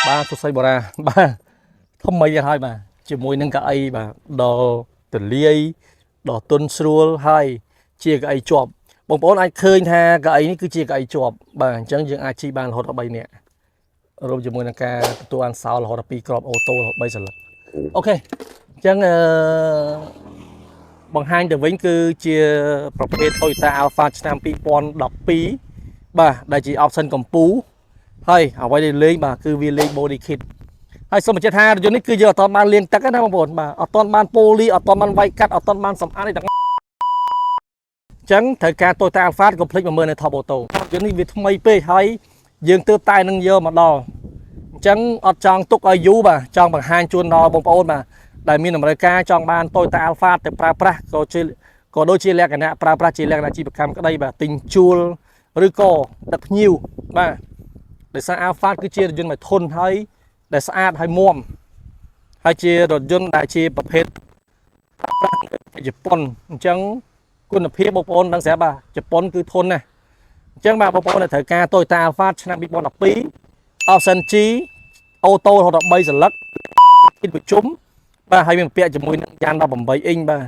ba số xây bò ra ba thông mấy giờ hai bà chỉ mùi nâng cả ai bà đò từ ly đò tuân srul hai chia cái ai chọp bông bón ai khơi ha cái ấy cứ chia cái ai chọp bà chẳng dừng ai chi bàn hột ở bay nè rồi chỉ mùi nâng cả tôi ăn sao là hột ở pi crop ô tô bay giờ lật ok chẳng bằng hai từ vĩnh cứ chiaประเภท Toyota Alpha ឆ្នាំ2012បាទដែលជា option កំពូហើយអ្វីដែលលេងបាទគឺវាលេង body kit ហើយសូមបញ្ជាក់ថារថយន្តនេះគឺយើងអត់ទាន់បានលាងទឹកទេណាបងប្អូនបាទអត់ទាន់បានពូលីអត់ទាន់បានវាយកាត់អត់ទាន់បានសម្អាតអីទាំងអញ្ចឹងត្រូវការ Toyota Alpha កុំភ្លេច10000នៅ Top Auto រថយន្តនេះវាថ្មីពេកហើយយើងទើបតែនឹងយកមកដល់អញ្ចឹងអត់ចង់ទុកឲ្យយូរបាទចង់បង្ហាញជូនដល់បងប្អូនបាទដែលមានតម្រូវការចង់បាន Toyota Alpha ទៅប្រើប្រាស់ក៏ដូចជាលក្ខណៈប្រើប្រាស់ជាលក្ខណៈអាជីវកម្មក្តីបាទទិញជួលឬក៏ដឹកភ្ញៀវបាទដោយសារ Alpha គឺជារថយន្តមួយធន់ហើយដែលស្អាតហើយមាំហើយជារថយន្តដែលជាប្រភេទប្រើប្រាស់ជប៉ុនអញ្ចឹងគុណភាពបងប្អូនដឹងស្រាប់បាទជប៉ុនគឺធន់ណាស់អញ្ចឹងបាទបងប្អូនដែលត្រូវការ Toyota Alpha ឆ្នាំ2012 Option G អូតូរហូតដល់3សន្លឹកគិតប្រជុំបាទហើយមានពាក់ជាមួយនឹងយ៉ាន18អ៊ីងបាទ